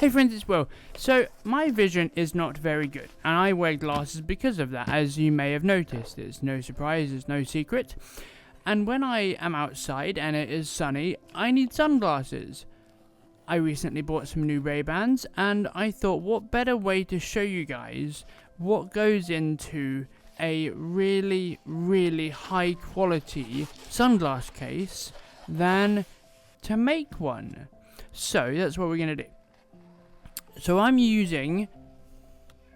Hey friends, it's Will. So, my vision is not very good, and I wear glasses because of that, as you may have noticed. It's no surprise, it's no secret. And when I am outside and it is sunny, I need sunglasses. I recently bought some new Ray-Bans, and I thought, what better way to show you guys what goes into a really, really high quality sunglass case than to make one. So, that's what we're going to do. So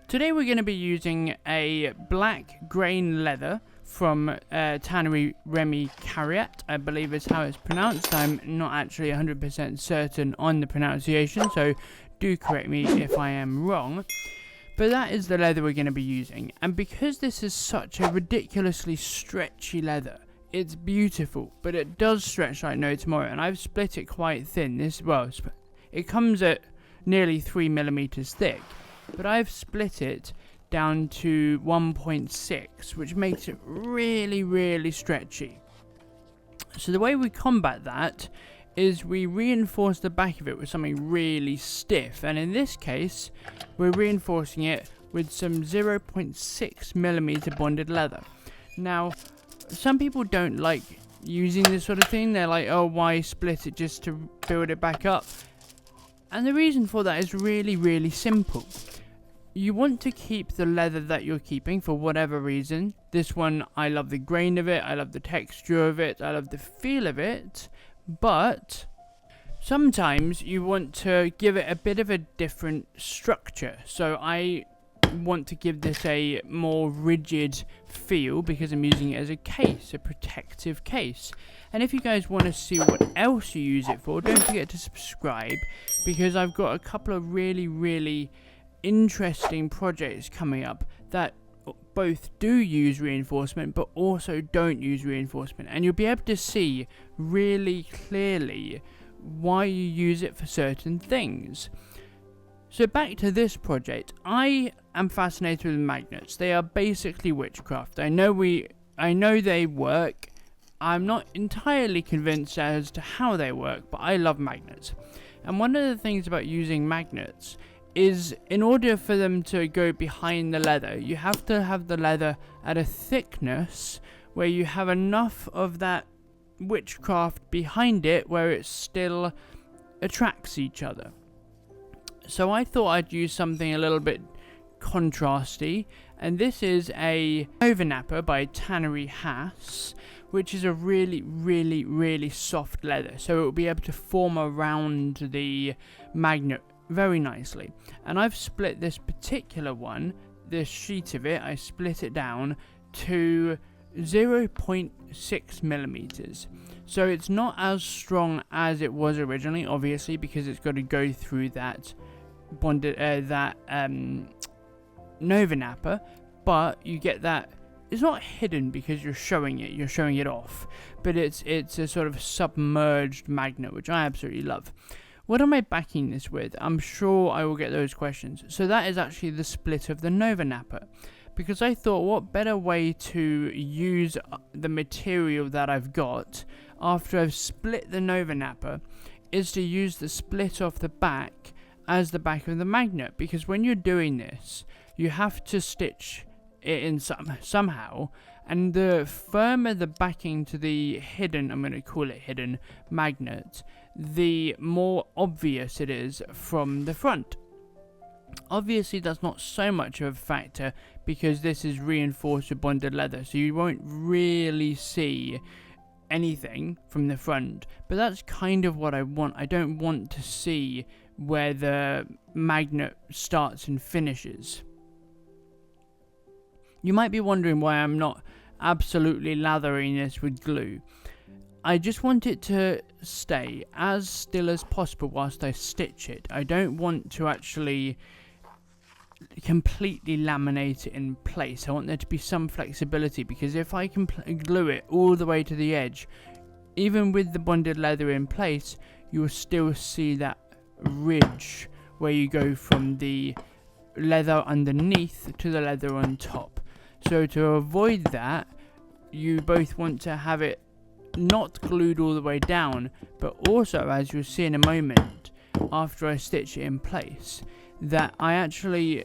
today we're going to be using a black grain leather from Tannery Remy Carriat, I believe is how it's pronounced. I'm not actually 100% certain on the pronunciation, so do correct me if I am wrong. But that is the leather we're going to be using. And because this is such a ridiculously stretchy leather, it's beautiful, but it does stretch like no tomorrow. And I've split it quite thin. It comes at nearly 3mm thick, but I've split it down to 1.6, which makes it really, really stretchy. So the way we combat that is we reinforce the back of it with something really stiff, and in this case we're reinforcing it with some 0.6mm bonded leather. Now, some people don't like using this sort of thing. They're like, oh, why split it just to build it back up? And the reason for that is really, really simple. You want to keep the leather that you're keeping for whatever reason. This one, I love the grain of it, I love the texture of it, I love the feel of it. But sometimes you want to give it a bit of a different structure. So I want to give this a more rigid feel because I'm using it as a case, a protective case. And if you guys want to see what else you use it for, don't forget to subscribe, because I've got a couple of really, really interesting projects coming up that both do use reinforcement but also don't use reinforcement, and you'll be able to see really clearly why you use it for certain things. So back to this project, I am fascinated with magnets. They are basically witchcraft. I know they work. I'm not entirely convinced as to how they work, but I love magnets. And one of the things about using magnets is, in order for them to go behind the leather, you have to have the leather at a thickness where you have enough of that witchcraft behind it where it still attracts each other. So I thought I'd use something a little bit contrasty, and this is a Nova Nappa by Tannery Haas, which is a really, really, really soft leather, so it will be able to form around the magnet very nicely. And I've split this particular one, this sheet of it, I split it down to 0.6mm. So it's not as strong as it was originally, obviously, because it's got to go through that bonded Nova Nappa, but you get that. It's not hidden because you're showing it off, but it's a sort of submerged magnet, which I absolutely love. What am I backing this with? I'm sure I will get those questions. So that is actually the split of the Nova Nappa, because I thought, what better way to use the material that I've got after I've split the Nova Nappa is to use the split off the back as the back of the magnet, because when you're doing this, you have to stitch it in somehow, and the firmer the backing to the hidden, I'm going to call it hidden, magnet, the more obvious it is from the front. Obviously that's not so much of a factor because this is reinforced with bonded leather, so you won't really see anything from the front, but that's kind of what I want. I don't want to see where the magnet starts and finishes. You might be wondering why I'm not absolutely lathering this with glue. I just want it to stay as still as possible whilst I stitch it. I don't want to actually completely laminate it in place. I want there to be some flexibility, because if I can glue it all the way to the edge, even with the bonded leather in place, you'll still see that ridge where you go from the leather underneath to the leather on top. So to avoid that, you both want to have it not glued all the way down, but also, as you'll see in a moment, after I stitch it in place that I actually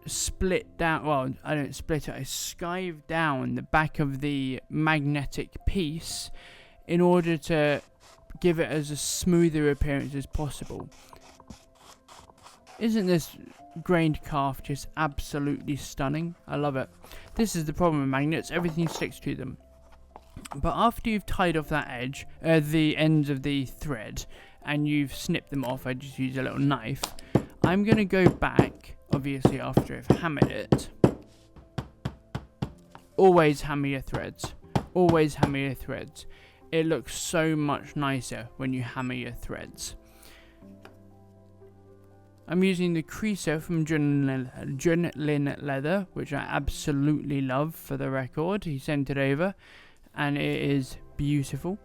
split down, well, I don't split it, I skive down the back of the magnetic piece in order to give it as a smoother appearance as possible. Isn't this grained calf just absolutely stunning? I love it. This is the problem with magnets, everything sticks to them. But after you've tied off that edge, the ends of the thread, and you've snipped them off, I just use a little knife, I'm going to go back, obviously after I've hammered it. Always hammer your threads. Always hammer your threads. It looks so much nicer when you hammer your threads. I'm using the creaser from Junlin Leather, which I absolutely love, for the record. He sent it over, and it is beautiful.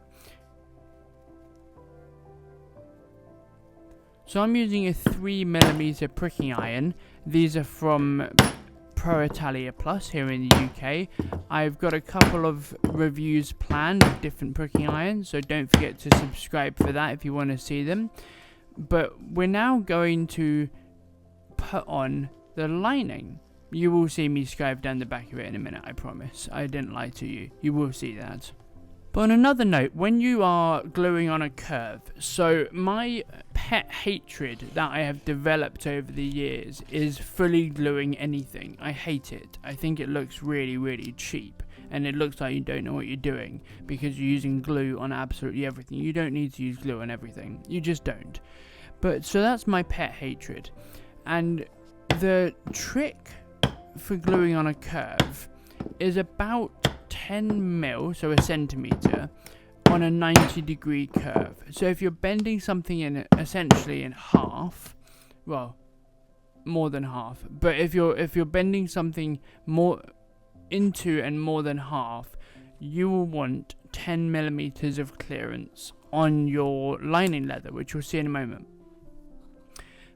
So I'm using a 3mm pricking iron. These are from Pro Italia Plus here in the UK. I've got a couple of reviews planned of different pricking irons, so don't forget to subscribe for that if you want to see them. But we're now going to put on the lining. You will see me scribe down the back of it in a minute, I promise. I didn't lie to you. You will see that. But on another note, when you are gluing on a curve, so my pet hatred that I have developed over the years is fully gluing anything. I hate it. I think it looks really, really cheap. And it looks like you don't know what you're doing because you're using glue on absolutely everything. You don't need to use glue on everything. You just don't. But so that's my pet hatred. And the trick for gluing on a curve is about 10 mil, so a centimeter, on a 90-degree curve. So if you're bending something in essentially in half, well, more than half, but if you're bending something more into and more than half, you will want 10 millimeters of clearance on your lining leather, which we'll see in a moment.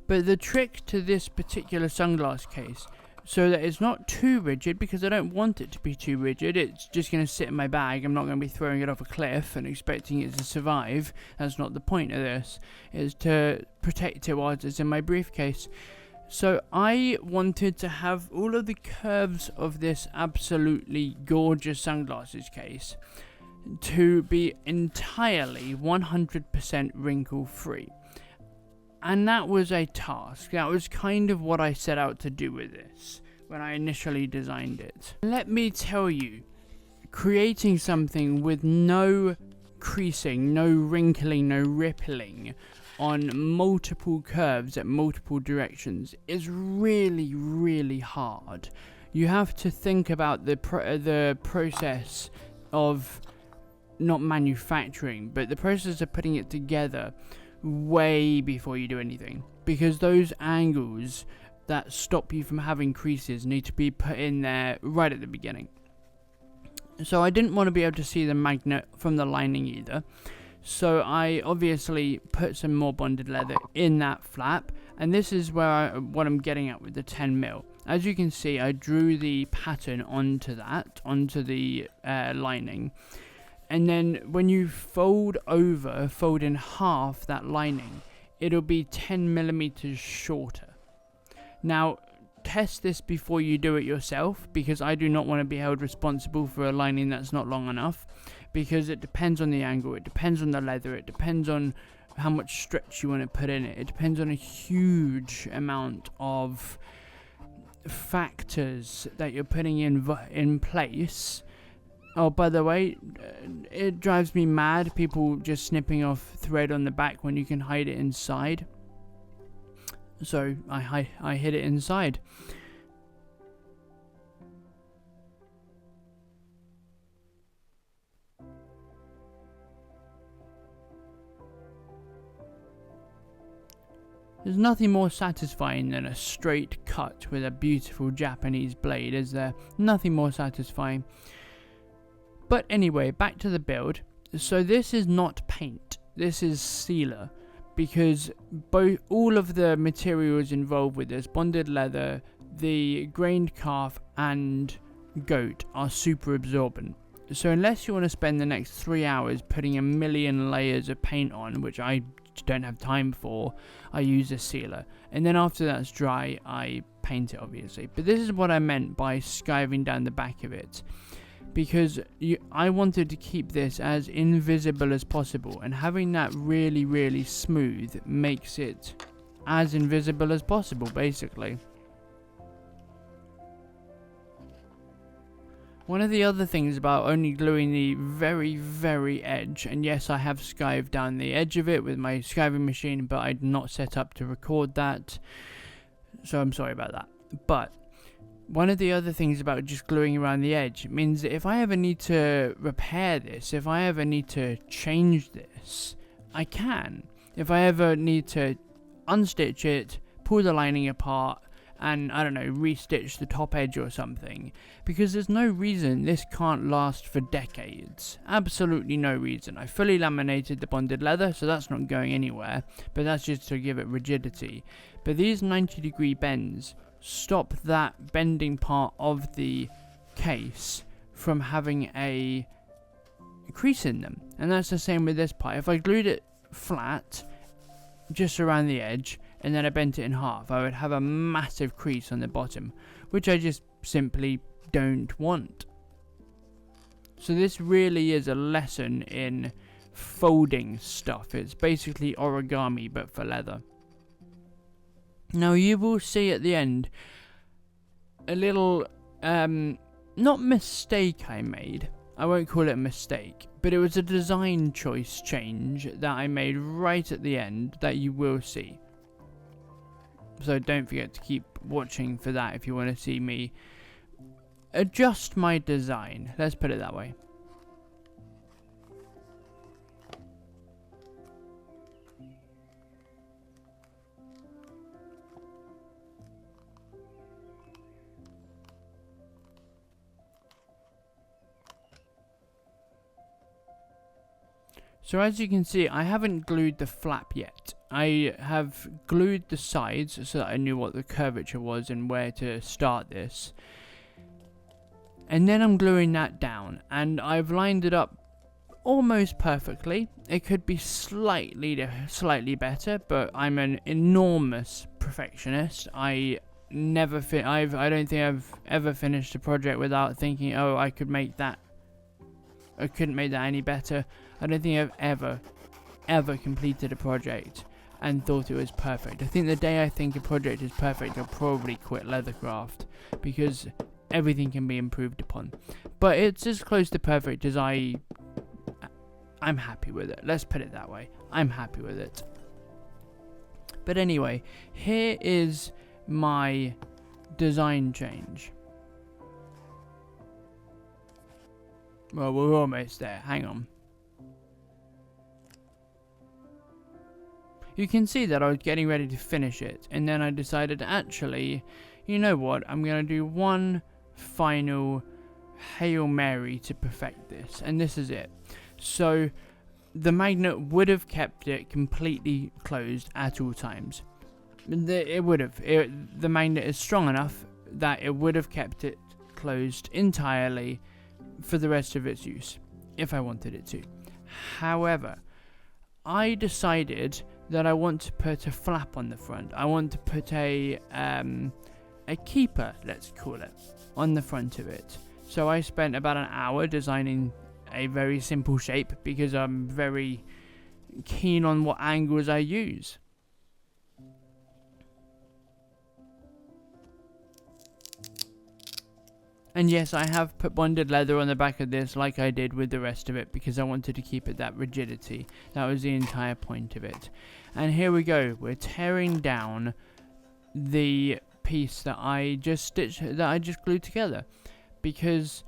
But the trick to this particular sunglass case, so that it's not too rigid, because I don't want it to be too rigid, it's just going to sit in my bag, I'm not going to be throwing it off a cliff and expecting it to survive. That's not the point of this, is to protect it while it's in my briefcase. So I wanted to have all of the curves of this absolutely gorgeous sunglasses case to be entirely 100% wrinkle free. And that was a task. That was kind of what I set out to do with this when I initially designed it. Let me tell you, creating something with no creasing, no wrinkling, no rippling on multiple curves at multiple directions is really, really hard. You have to think about the process of not manufacturing, but the process of putting it together way before you do anything, because those angles that stop you from having creases need to be put in there right at the beginning. So I didn't want to be able to see the magnet from the lining either, so I obviously put some more bonded leather in that flap, and this is where what I'm getting at with the 10 mil. As you can see, I drew the pattern onto the lining. And then when you fold in half that lining, it'll be 10 millimeters shorter. Now, test this before you do it yourself, because I do not want to be held responsible for a lining that's not long enough, because it depends on the angle, it depends on the leather, it depends on how much stretch you want to put in it, it depends on a huge amount of factors that you're putting in place. Oh, by the way, it drives me mad, people just snipping off thread on the back when you can hide it inside. So I hid it inside. There's nothing more satisfying than a straight cut with a beautiful Japanese blade, is there? Nothing more satisfying. But anyway, back to the build. So this is not paint, this is sealer, because all of the materials involved with this, bonded leather, the grained calf and goat, are super absorbent. So unless you want to spend the next 3 hours putting a million layers of paint on, which I don't have time for, I use a sealer. And then after that's dry, I paint it, obviously. But this is what I meant by skiving down the back of it. Because I wanted to keep this as invisible as possible. And having that really, really smooth makes it as invisible as possible, basically. One of the other things about only gluing the very, very edge, and yes, I have skived down the edge of it with my skiving machine, but I'd not set up to record that, so I'm sorry about that. But one of the other things about just gluing around the edge means that if I ever need to repair this, if I ever need to change this, I can. If I ever need to unstitch it, pull the lining apart, and, I don't know, restitch the top edge or something. Because there's no reason this can't last for decades. Absolutely no reason. I fully laminated the bonded leather, so that's not going anywhere. But that's just to give it rigidity. But these 90-degree bends stop that bending part of the case from having a crease in them. And that's the same with this part. If I glued it flat, just around the edge, and then I bent it in half, I would have a massive crease on the bottom, which I just simply don't want. So this really is a lesson in folding stuff. It's basically origami, but for leather. Now you will see at the end a little, not mistake I made. I won't call it a mistake, but it was a design choice change that I made right at the end that you will see. So don't forget to keep watching for that if you want to see me adjust my design. Let's put it that way. So as you can see, I haven't glued the flap yet. I have glued the sides so that I knew what the curvature was and where to start this. And then I'm gluing that down, and I've lined it up almost perfectly. It could be slightly better, but I'm an enormous perfectionist. I don't think I've ever finished a project without thinking, oh, I couldn't make that any better. I don't think I've ever completed a project and thought it was perfect. I think the day I think a project is perfect, I'll probably quit LEATHERCRAFT, because everything can be improved upon. But it's as close to perfect as I'm happy with it. Let's put it that way. I'm happy with it. But anyway, here is my design change. Well, we're almost there. Hang on. You can see that I was getting ready to finish it, and then I decided, actually, you know what, I'm going to do one final Hail Mary to perfect this, and this is it. So, the magnet would have kept it completely closed at all times. It would have. The magnet is strong enough that it would have kept it closed entirely for the rest of its use, if I wanted it to. However, I decided that I want to put a flap on the front. I want to put a keeper, let's call it, on the front of it. So I spent about an hour designing a very simple shape because I'm very keen on what angles I use. And yes, I have put bonded leather on the back of this like I did with the rest of it because I wanted to keep it that rigidity. That was the entire point of it. And here we go. We're tearing down the piece that I just glued together because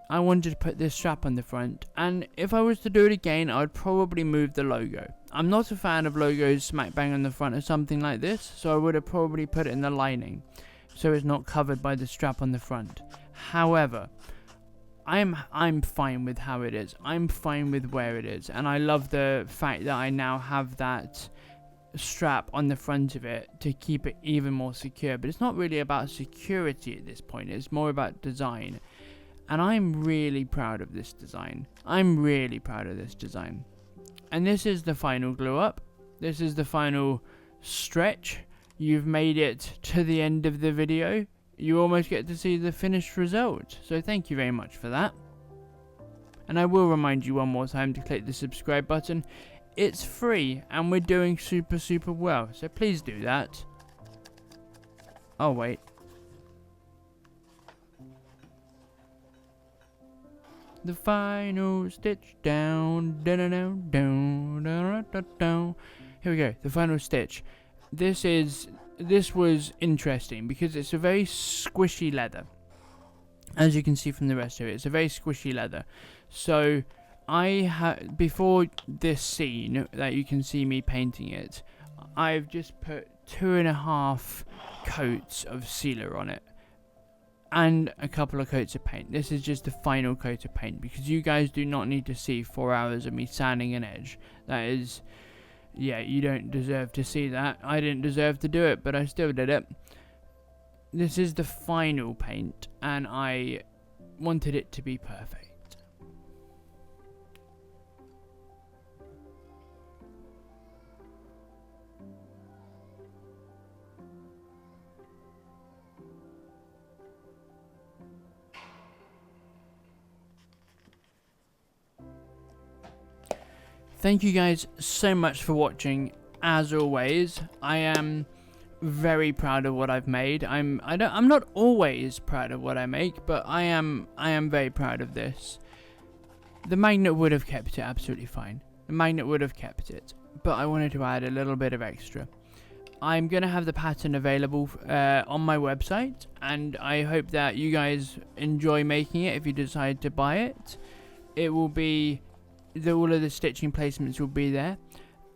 I wanted to put this strap on the front. And if I was to do it again, I would probably move the logo. I'm not a fan of logos smack bang on the front of something like this, so I would have probably put it in the lining so it's not covered by the strap on the front. However, I'm fine with how it is. I'm fine with where it is, and I love the fact that I now have that strap on the front of it to keep it even more secure. But it's not really about security at this point, it's more about design. And I'm really proud of this design. And this is the final glue up. This is the final stretch. You've made it to the end of the video. You almost get to see the finished result. So thank you very much for that. And I will remind you one more time to click the subscribe button. It's free and we're doing super well. So please do that. Oh wait. The final stitch down. Here we go. The final stitch. This was interesting because it's a very squishy leather. As you can see from the rest of it, it's a very squishy leather. So before this scene that you can see me painting it, I've just put 2.5 coats of sealer on it and a couple of coats of paint. This is just the final coat of paint because you guys do not need to see 4 hours of me sanding an edge. That is, yeah, you don't deserve to see that. I didn't deserve to do it, but I still did it. This is the final paint and I wanted it to be perfect. Thank you guys so much for watching. As always, I am very proud of what I've made. I'm not always proud of what I make, but I am very proud of this. The magnet would have kept it absolutely fine. The magnet would have kept it, but I wanted to add a little bit of extra. I'm gonna have the pattern available on my website, and I hope that you guys enjoy making it. If you decide to buy it, it will be all of the stitching placements will be there,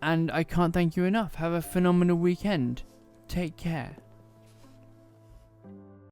and I can't thank you enough. Have a phenomenal weekend. Take care.